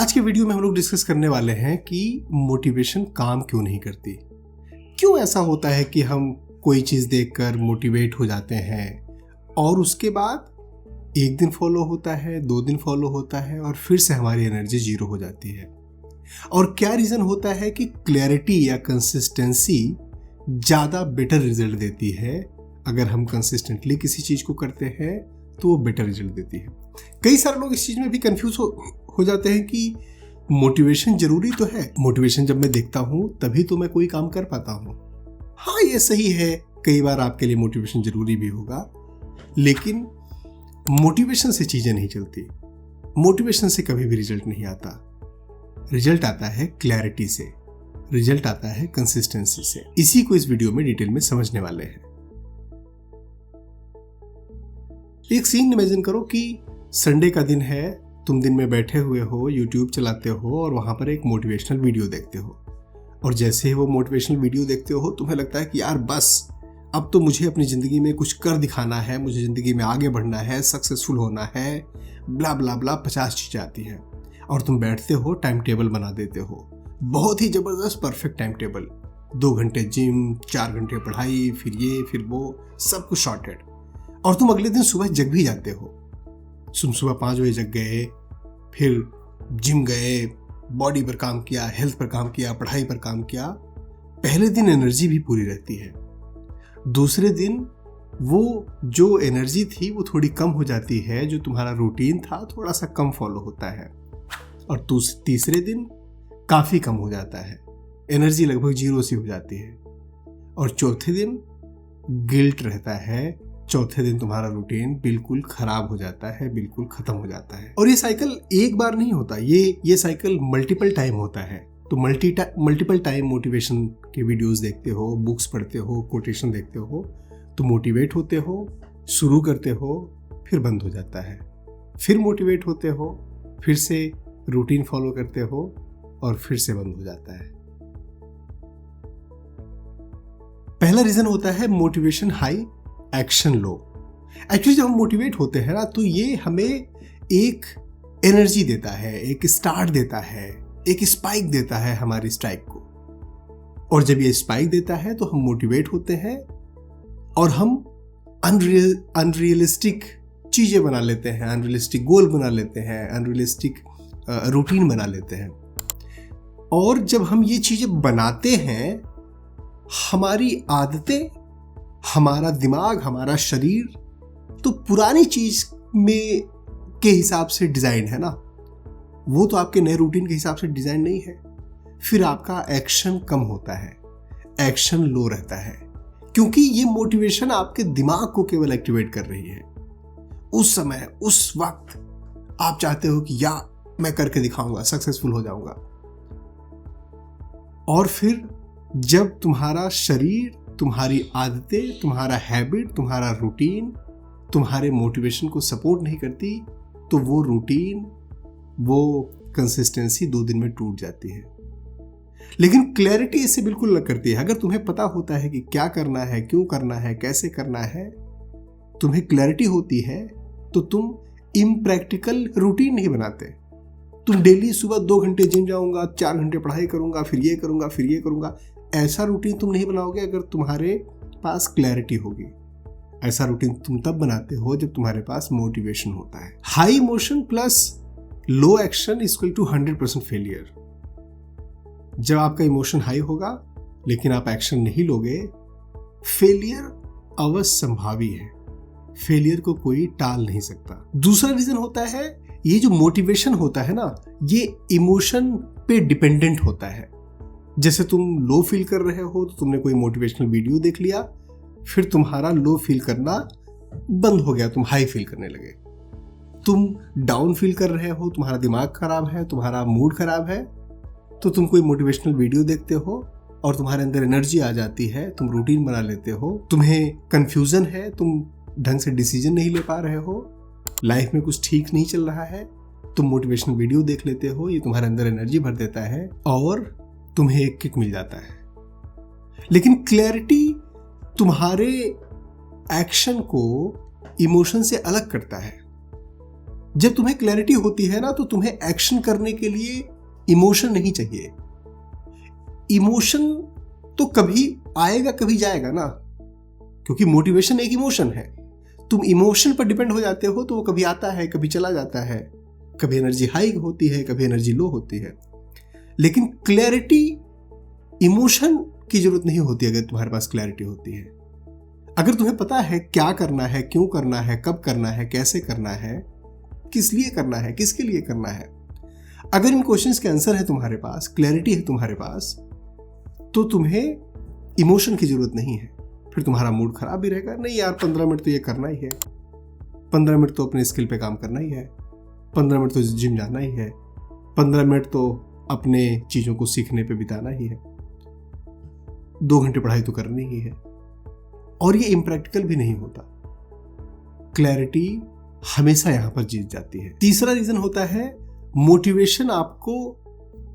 आज के वीडियो में हम लोग डिस्कस करने वाले हैं कि मोटिवेशन काम क्यों नहीं करती। क्यों ऐसा होता है कि हम कोई चीज़ देखकर मोटिवेट हो जाते हैं और उसके बाद एक दिन फॉलो होता है, 2 दिन फॉलो होता है और फिर से हमारी एनर्जी जीरो हो जाती है। और क्या रीज़न होता है कि क्लैरिटी या कंसिस्टेंसी ज़्यादा बेटर रिजल्ट देती है। अगर हम कंसिस्टेंटली किसी चीज़ को करते हैं तो वो बेटर रिजल्ट देती है। कई सारे लोग इस चीज़ में भी कंफ्यूज हो जाते हैं कि मोटिवेशन ज़रूरी तो है। मोटिवेशन जब मैं देखता हूँ तभी तो मैं कोई काम कर पाता हूँ। हाँ, ये सही है, कई बार आपके लिए मोटिवेशन ज़रूरी भी होगा, लेकिन मोटिवेशन से चीज़ें नहीं चलती। मोटिवेशन से कभी भी रिजल्ट नहीं आता। रिजल्ट आता है क्लैरिटी से, रिजल्ट आता है कंसिस्टेंसी से। इसी को इस वीडियो में डिटेल में समझने वाले हैं। एक सीन इमेजिन करो कि संडे का दिन है, तुम दिन में बैठे हुए हो, यूट्यूब चलाते हो और वहाँ पर एक मोटिवेशनल वीडियो देखते हो। और जैसे ही वो मोटिवेशनल वीडियो देखते हो तुम्हें लगता है कि यार बस अब तो मुझे अपनी ज़िंदगी में कुछ कर दिखाना है, मुझे ज़िंदगी में आगे बढ़ना है, सक्सेसफुल होना है, ब्ला ब्ला ब्ला 50 चीज़ें आती हैं। और तुम बैठते हो, टाइम टेबल बना देते हो, बहुत ही ज़बरदस्त परफेक्ट टाइम टेबल। 2 घंटे जिम, 4 घंटे पढ़ाई, फिर ये फिर वो, सब कुछ शॉर्टेड। और तुम अगले दिन सुबह जग भी जाते हो। तुम सुबह 5 बजे जग गए, फिर जिम गए, बॉडी पर काम किया, हेल्थ पर काम किया, पढ़ाई पर काम किया। पहले दिन एनर्जी भी पूरी रहती है। दूसरे दिन वो जो एनर्जी थी वो थोड़ी कम हो जाती है, जो तुम्हारा रूटीन था थोड़ा सा कम फॉलो होता है। और तीसरे दिन काफ़ी कम हो जाता है, एनर्जी लगभग 0 सी हो जाती है। और चौथे दिन गिल्ट रहता है। चौथे दिन तुम्हारा रूटीन बिल्कुल खराब हो जाता है, बिल्कुल खत्म हो जाता है। और ये साइकिल एक बार नहीं होता, ये साइकिल मल्टीपल टाइम होता है। तो मल्टीपल टाइम मोटिवेशन के वीडियोस देखते हो, बुक्स पढ़ते हो, कोटेशन देखते हो, तो मोटिवेट होते हो, शुरू करते हो, फिर बंद हो जाता है। फिर मोटिवेट होते हो, फिर से रूटीन फॉलो करते हो और फिर से बंद हो जाता है। पहला रीजन होता है मोटिवेशन हाई, एक्शन लो। एक्चुअली जब हम मोटिवेट होते हैं ना, तो ये हमें एक एनर्जी देता है, एक स्टार्ट देता है, एक स्पाइक देता है हमारी स्ट्राइक को। और जब ये स्पाइक देता है तो हम मोटिवेट होते हैं और हम अनरियलिस्टिक चीज़ें बना लेते हैं, अनरियलिस्टिक गोल बना लेते हैं, अनरियलिस्टिक रूटीन बना लेते हैं। और जब हम ये चीज़ें बनाते हैं, हमारी आदतें, हमारा दिमाग, हमारा शरीर तो पुरानी चीज में के हिसाब से डिजाइन है ना, वो तो आपके नए रूटीन के हिसाब से डिजाइन नहीं है। फिर आपका एक्शन कम होता है, एक्शन लो रहता है, क्योंकि ये मोटिवेशन आपके दिमाग को केवल एक्टिवेट कर रही है। उस समय, उस वक्त आप चाहते हो कि या मैं करके दिखाऊंगा, सक्सेसफुल हो जाऊंगा। और फिर जब तुम्हारा शरीर, तुम्हारी आदतें, तुम्हारा हैबिट, तुम्हारा रूटीन तुम्हारे मोटिवेशन को सपोर्ट नहीं करती, तो वो रूटीन, वो कंसिस्टेंसी 2 दिन में टूट जाती है। लेकिन क्लैरिटी इससे बिल्कुल अलग करती है। अगर तुम्हें पता होता है कि क्या करना है, क्यों करना है, कैसे करना है, तुम्हें क्लैरिटी होती है, तो तुम इम्प्रैक्टिकल रूटीन नहीं बनाते। तुम डेली सुबह 2 घंटे जिम जाऊंगा, 4 घंटे पढ़ाई करूंगा, फिर ये करूंगा, फिर ये करूंगा, ऐसा रूटीन तुम नहीं बनाओगे अगर तुम्हारे पास क्लैरिटी होगी। ऐसा रूटीन तुम तब बनाते हो जब तुम्हारे पास मोटिवेशन होता है। High emotion plus low action equal to 100% failure. जब आपका इमोशन हाई होगा लेकिन आप एक्शन नहीं लोगे, फेलियर अवश्य संभावी है। फेलियर को कोई टाल नहीं सकता। दूसरा रीजन होता है, ये जो मोटिवेशन होता है ना, ये इमोशन पे डिपेंडेंट होता है। जैसे तुम लो फील कर रहे हो तो तुमने कोई मोटिवेशनल वीडियो देख लिया, फिर तुम्हारा लो फील करना बंद हो गया, तुम हाई फील करने लगे। तुम डाउन फील कर रहे हो, तुम्हारा दिमाग खराब है, तुम्हारा मूड खराब है, तो तुम कोई मोटिवेशनल वीडियो देखते हो और तुम्हारे अंदर एनर्जी आ जाती है, तुम रूटीन बना लेते हो। तुम्हें कंफ्यूजन है, तुम ढंग से डिसीजन नहीं ले पा रहे हो, लाइफ में कुछ ठीक नहीं चल रहा है, तुम मोटिवेशनल वीडियो देख लेते हो, ये तुम्हारे अंदर एनर्जी भर देता है और तुम्हें एक किक मिल जाता है। लेकिन क्लैरिटी तुम्हारे एक्शन को इमोशन से अलग करता है। जब तुम्हें क्लैरिटी होती है ना, तो तुम्हें एक्शन करने के लिए इमोशन नहीं चाहिए। इमोशन तो कभी आएगा कभी जाएगा ना, क्योंकि मोटिवेशन एक इमोशन है। तुम इमोशन पर डिपेंड हो जाते हो तो वो कभी आता है कभी चला जाता है, कभी एनर्जी हाई होती है कभी एनर्जी लो होती है। लेकिन क्लैरिटी, इमोशन की जरूरत नहीं होती अगर तुम्हारे पास क्लैरिटी होती है। अगर तुम्हें पता है क्या करना है, क्यों करना है, कब करना है, कैसे करना है, किस लिए करना है, किसके लिए करना है, अगर इन क्वेश्चंस के आंसर है तुम्हारे पास, क्लैरिटी है तुम्हारे पास, तो तुम्हें इमोशन की जरूरत नहीं है। फिर तुम्हारा मूड खराब भी रहेगा, नहीं यार 15 मिनट तो ये करना ही है, 15 मिनट तो अपने स्किल पे काम करना ही है, 15 मिनट तो जिम जाना ही है, 15 मिनट तो अपने चीज़ों को सीखने पे बिताना ही है, 2 घंटे पढ़ाई तो करनी ही है। और ये इम्प्रैक्टिकल भी नहीं होता। क्लैरिटी हमेशा यहां पर जीत जाती है। तीसरा रीजन होता है मोटिवेशन आपको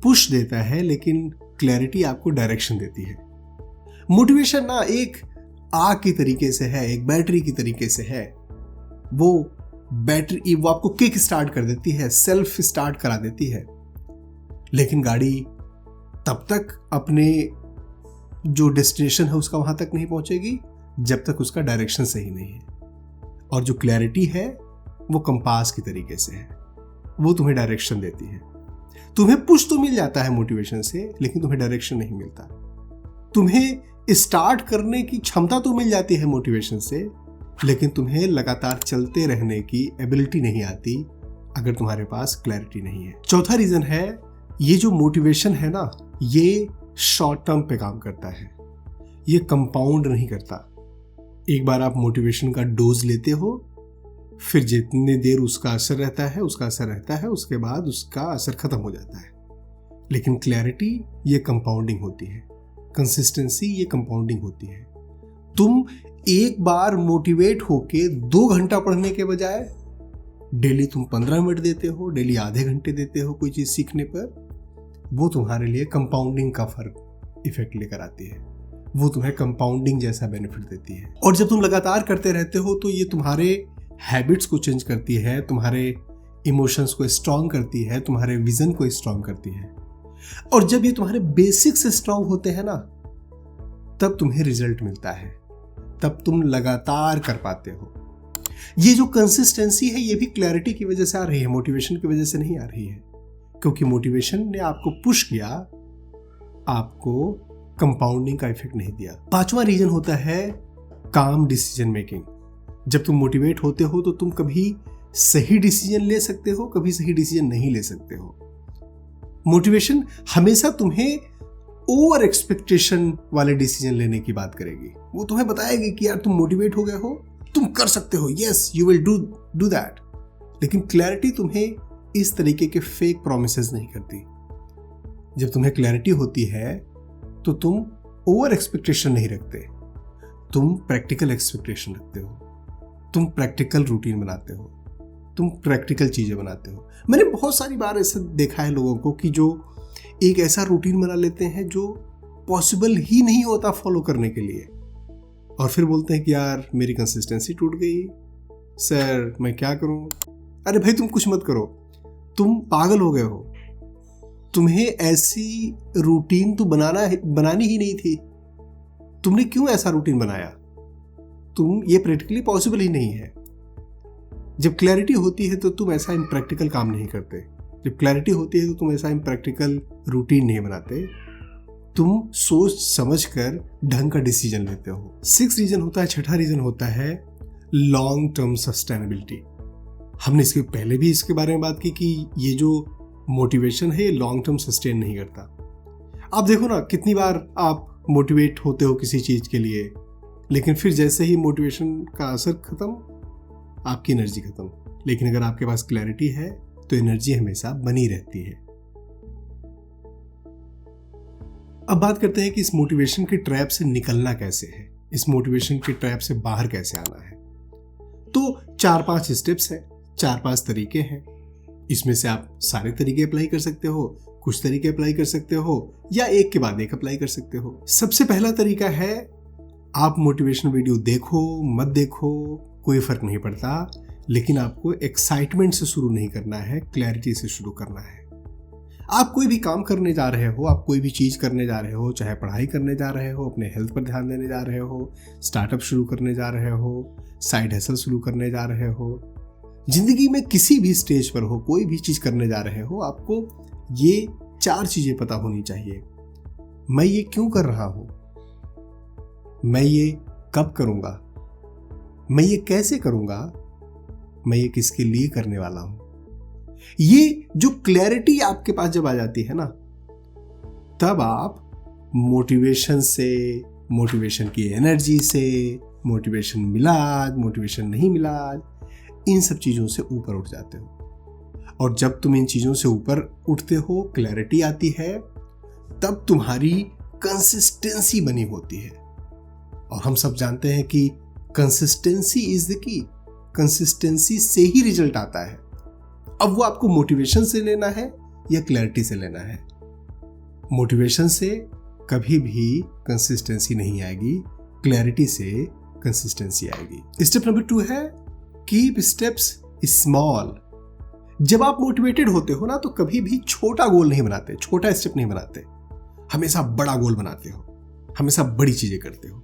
पुश देता है, लेकिन क्लैरिटी आपको डायरेक्शन देती है। मोटिवेशन ना एक आग की तरीके से है, एक बैटरी की तरीके से है। वो बैटरी वो आपको किक स्टार्ट कर देती है, सेल्फ स्टार्ट करा देती है, लेकिन गाड़ी तब तक अपने जो डेस्टिनेशन है उसका वहां तक नहीं पहुंचेगी जब तक उसका डायरेक्शन सही नहीं है। और जो क्लैरिटी है वो कंपास की तरीके से है, वो तुम्हें डायरेक्शन देती है। तुम्हें पुश तो मिल जाता है मोटिवेशन से, लेकिन तुम्हें डायरेक्शन नहीं मिलता। तुम्हें स्टार्ट करने की क्षमता तो मिल जाती है मोटिवेशन से, लेकिन तुम्हें लगातार चलते रहने की एबिलिटी नहीं आती अगर तुम्हारे पास क्लैरिटी नहीं है। चौथा रीजन है, ये जो मोटिवेशन है ना, ये शॉर्ट टर्म पे काम करता है, ये कंपाउंड नहीं करता। एक बार आप मोटिवेशन का डोज लेते हो, फिर जितनी देर उसका असर रहता है उसके बाद उसका असर खत्म हो जाता है। लेकिन क्लैरिटी ये कंपाउंडिंग होती है, कंसिस्टेंसी ये कंपाउंडिंग होती है। तुम एक बार मोटिवेट होके 2 घंटा पढ़ने के बजाय डेली तुम 15 मिनट देते हो, डेली आधे घंटे देते हो कोई चीज सीखने पर, वो तुम्हारे लिए कंपाउंडिंग का फर्क इफेक्ट लेकर आती है, वो तुम्हें कंपाउंडिंग जैसा बेनिफिट देती है। और जब तुम लगातार करते रहते हो तो ये तुम्हारे हैबिट्स को चेंज करती है, तुम्हारे इमोशंस को स्ट्रांग करती है, तुम्हारे विजन को स्ट्रांग करती है। और जब ये तुम्हारे बेसिक्स स्ट्रांग होते हैं ना, तब तुम्हें रिजल्ट मिलता है, तब तुम लगातार कर पाते हो। ये जो कंसिस्टेंसी है ये भी क्लैरिटी की वजह से आ रही है, मोटिवेशन की वजह से नहीं आ रही है, क्योंकि मोटिवेशन ने आपको पुश किया, आपको कंपाउंडिंग का इफेक्ट नहीं दिया। 5वां रीजन होता है काम डिसीजन मेकिंग। जब तुम मोटिवेट होते हो तो तुम कभी सही डिसीजन ले सकते हो, कभी सही डिसीजन नहीं ले सकते हो। मोटिवेशन हमेशा तुम्हें ओवर एक्सपेक्टेशन वाले डिसीजन लेने की बात करेगी। वो तुम्हें बताएगी कि यार तुम मोटिवेट हो गए हो, तुम कर सकते हो, yes you will do that. लेकिन क्लैरिटी तुम्हें इस तरीके के फेक प्रोमिसेस नहीं करती। जब तुम्हें क्लैरिटी होती है तो तुम ओवर एक्सपेक्टेशन नहीं रखते, तुम प्रैक्टिकल एक्सपेक्टेशन रखते हो, तुम प्रैक्टिकल रूटीन बनाते हो, तुम प्रैक्टिकल चीजें बनाते हो। मैंने बहुत सारी बार ऐसे देखा है लोगों को कि जो एक ऐसा रूटीन बना लेते हैं जो पॉसिबल ही नहीं होता फॉलो करने के लिए, और फिर बोलते हैं कि यार मेरी कंसिस्टेंसी टूट गई, सर मैं क्या करूं। अरे भाई तुम कुछ मत करो, तुम पागल हो गए हो। तुम्हें ऐसी रूटीन तो बनानी ही नहीं थी, तुमने क्यों ऐसा रूटीन बनाया? ये प्रैक्टिकली पॉसिबल ही नहीं है। जब क्लैरिटी होती है तो तुम ऐसा इम्प्रैक्टिकल काम नहीं करते, जब क्लैरिटी होती है तो तुम ऐसा इम्प्रैक्टिकल रूटीन नहीं बनाते, तुम सोच समझ कर ढंग का डिसीजन लेते हो। 6 रीजन होता है, 6ठा रीजन होता है लॉन्ग टर्म सस्टेनेबिलिटी। हमने इसके पहले भी इसके बारे में बात की कि ये जो मोटिवेशन है ये लॉन्ग टर्म सस्टेन नहीं करता। आप देखो ना, कितनी बार आप मोटिवेट होते हो किसी चीज के लिए, लेकिन फिर जैसे ही मोटिवेशन का असर खत्म, आपकी एनर्जी खत्म। लेकिन अगर आपके पास क्लैरिटी है तो एनर्जी हमेशा बनी रहती है। अब बात करते हैं कि इस मोटिवेशन के ट्रैप से निकलना कैसे है, इस मोटिवेशन के ट्रैप से बाहर कैसे आना है। तो 4-5 स्टेप्स हैं, 4-5 तरीके हैं। इसमें से आप सारे तरीके अप्लाई कर सकते हो, कुछ तरीके अप्लाई कर सकते हो, या एक के बाद एक अप्लाई कर सकते हो। सबसे पहला तरीका है, आप मोटिवेशनल वीडियो देखो मत देखो कोई फर्क नहीं पड़ता, लेकिन आपको एक्साइटमेंट से शुरू नहीं करना है, क्लैरिटी से शुरू करना है। आप कोई भी काम करने जा रहे हो, आप कोई भी चीज़ करने जा रहे हो, चाहे पढ़ाई करने जा रहे हो, अपने हेल्थ पर ध्यान देने जा रहे हो, स्टार्टअप शुरू करने जा रहे हो, साइड हसल शुरू करने जा रहे हो, जिंदगी में किसी भी स्टेज पर हो, कोई भी चीज़ करने जा रहे हो, आपको ये 4 चीज़ें पता होनी चाहिए। मैं ये क्यों कर रहा हूँ, मैं ये कब करूँगा, मैं ये कैसे करूँगा, मैं ये किसके लिए करने वाला हूँ। ये जो क्लैरिटी आपके पास जब आ जाती है ना, तब आप मोटिवेशन से, मोटिवेशन की एनर्जी से, मोटिवेशन मिला आज, मोटिवेशन नहीं मिला आज, इन सब चीज़ों से ऊपर उठ जाते हो। और जब तुम इन चीज़ों से ऊपर उठते हो, क्लैरिटी आती है, तब तुम्हारी कंसिस्टेंसी बनी होती है। और हम सब जानते हैं कि consistency is the key. Consistency से ही रिजल्ट आता है। अब वो आपको मोटिवेशन से लेना है या क्लैरिटी से लेना है। मोटिवेशन से कभी भी कंसिस्टेंसी नहीं आएगी, क्लैरिटी से कंसिस्टेंसी आएगी। स्टेप नंबर 2 है कीप स्टेप्स स्मॉल। जब आप मोटिवेटेड होते हो ना, तो कभी भी छोटा गोल नहीं बनाते, छोटा स्टेप नहीं बनाते, हमेशा बड़ा गोल बनाते हो, हमेशा बड़ी चीजें करते हो।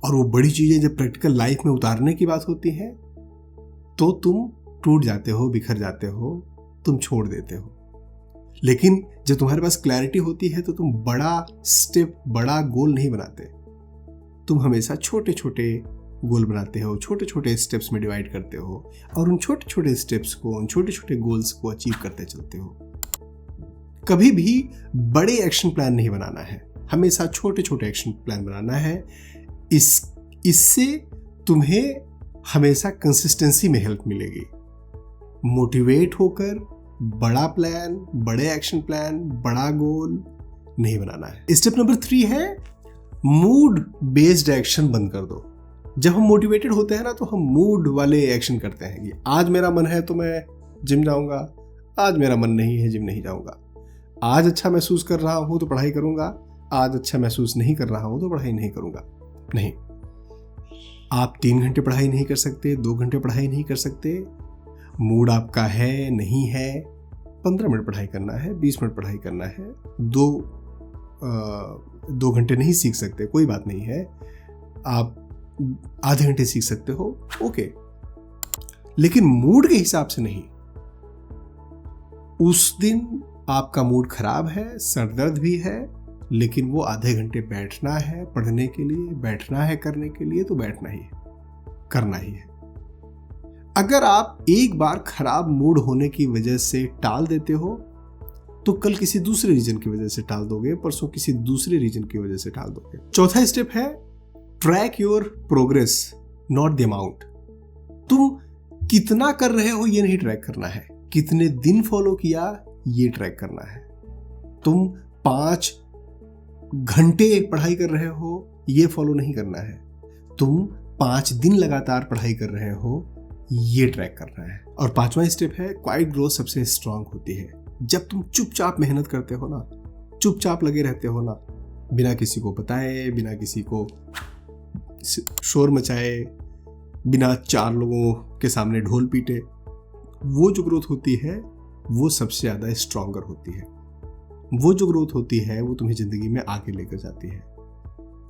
और वो बड़ी चीजें जब प्रैक्टिकल लाइफ में उतारने की बात होती है, तो तुम टूट जाते हो, बिखर जाते हो, तुम छोड़ देते हो। लेकिन जब तुम्हारे पास क्लैरिटी होती है, तो तुम बड़ा स्टेप, बड़ा गोल नहीं बनाते, तुम हमेशा छोटे छोटे गोल बनाते हो, छोटे छोटे स्टेप्स में डिवाइड करते हो, और उन छोटे छोटे स्टेप्स को, उन छोटे छोटे गोल्स को अचीव करते चलते हो। कभी भी बड़े एक्शन प्लान नहीं बनाना है, हमेशा छोटे छोटे एक्शन प्लान बनाना है। इससे तुम्हें हमेशा कंसिस्टेंसी में हेल्प मिलेगी। मोटिवेट होकर बड़ा प्लान, बड़े एक्शन प्लान, बड़ा गोल नहीं बनाना है। स्टेप नंबर 3 है मूड बेस्ड एक्शन बंद कर दो। जब हम मोटिवेटेड होते हैं ना, तो हम मूड वाले एक्शन करते हैं कि आज मेरा मन है तो मैं जिम जाऊंगा, आज मेरा मन नहीं है, जिम नहीं जाऊंगा। आज अच्छा महसूस कर रहा हूं तो पढ़ाई करूंगा, आज अच्छा महसूस नहीं कर रहा हूं तो पढ़ाई नहीं करूंगा। नहीं, आप 3 घंटे पढ़ाई नहीं कर सकते, 2 घंटे पढ़ाई नहीं कर सकते। मूड आपका है, नहीं है, 15 मिनट पढ़ाई करना है, 20 मिनट पढ़ाई करना है, 2 घंटे नहीं सीख सकते, कोई बात नहीं है, आप आधे घंटे सीख सकते हो, ओके। लेकिन मूड के हिसाब से नहीं। उस दिन आपका मूड खराब है, सरदर्द भी है, लेकिन वो आधे घंटे बैठना है पढ़ने के लिए, बैठना है करने के लिए, तो बैठना ही है, करना ही है। अगर आप एक बार खराब मूड होने की वजह से टाल देते हो, तो कल किसी दूसरे रीजन की वजह से टाल दोगे, परसों किसी दूसरे रीजन की वजह से टाल दोगे। चौथा स्टेप है track your progress, not the amount. तुम कितना कर रहे हो ये नहीं ट्रैक करना है, कितने दिन फॉलो किया ये ट्रैक करना है। तुम 5 घंटे पढ़ाई कर रहे हो ये फॉलो नहीं करना है, तुम 5 दिन लगातार पढ़ाई कर रहे हो ये ट्रैक करना है। और 5वां स्टेप है क्वाइट ग्रोथ सबसे स्ट्रांग होती है। जब तुम चुपचाप मेहनत करते हो ना, चुपचाप लगे रहते हो ना, बिना किसी को बताए, बिना किसी को शोर मचाए, बिना 4 लोगों के सामने ढोल पीटे, वो जो ग्रोथ होती है वो सबसे ज़्यादा स्ट्रॉन्गर होती है। वो जो ग्रोथ होती है वो तुम्हें ज़िंदगी में आगे लेकर जाती है।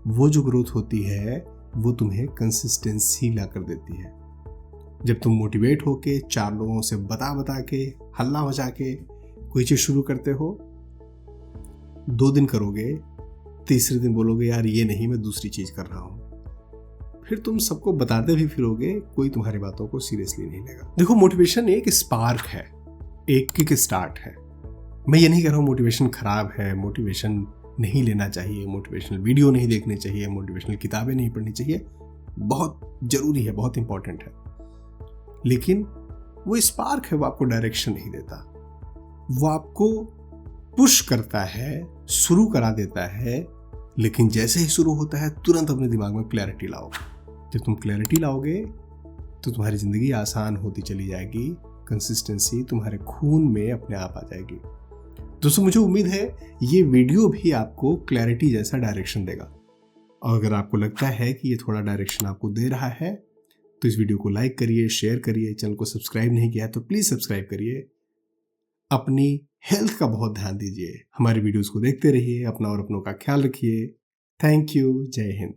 वो जो ग्रोथ होती है वो तुम्हें कंसिस्टेंसी ला कर देती है। जब तुम मोटिवेट होके 4 लोगों से बता के, हल्ला मचा के कोई चीज़ शुरू करते हो, 2 दिन करोगे, तीसरे दिन बोलोगे यार ये नहीं, मैं दूसरी चीज़ कर रहा हूँ। फिर तुम सबको बताते भी फिरोगे, कोई तुम्हारी बातों को सीरियसली नहीं लेगा। देखो, मोटिवेशन एक स्पार्क है, एक किक स्टार्ट है। मैं ये नहीं कह रहा हूँ मोटिवेशन खराब है, मोटिवेशन नहीं लेना चाहिए, मोटिवेशनल वीडियो नहीं देखने चाहिए, मोटिवेशनल किताबें नहीं पढ़नी चाहिए। बहुत ज़रूरी है, बहुत इंपॉर्टेंट है, लेकिन वो स्पार्क है, वो आपको डायरेक्शन नहीं देता। वो आपको पुश करता है, शुरू करा देता है, लेकिन जैसे ही शुरू होता है तुरंत अपने दिमाग में क्लैरिटी लाओ। जब तुम क्लैरिटी लाओगे तो तुम्हारी ज़िंदगी आसान होती चली जाएगी, कंसिस्टेंसी तुम्हारे खून में अपने आप आ जाएगी। दोस्तों, मुझे उम्मीद है ये वीडियो भी आपको क्लैरिटी जैसा डायरेक्शन देगा। और अगर आपको लगता है कि ये थोड़ा डायरेक्शन आपको दे रहा है, तो इस वीडियो को लाइक करिए, शेयर करिए, चैनल को सब्सक्राइब नहीं किया है तो प्लीज़ सब्सक्राइब करिए। अपनी हेल्थ का बहुत ध्यान दीजिए। हमारी वीडियोस को देखते रहिए, अपना और अपनों का ख्याल रखिए। Thank you. जय हिंद।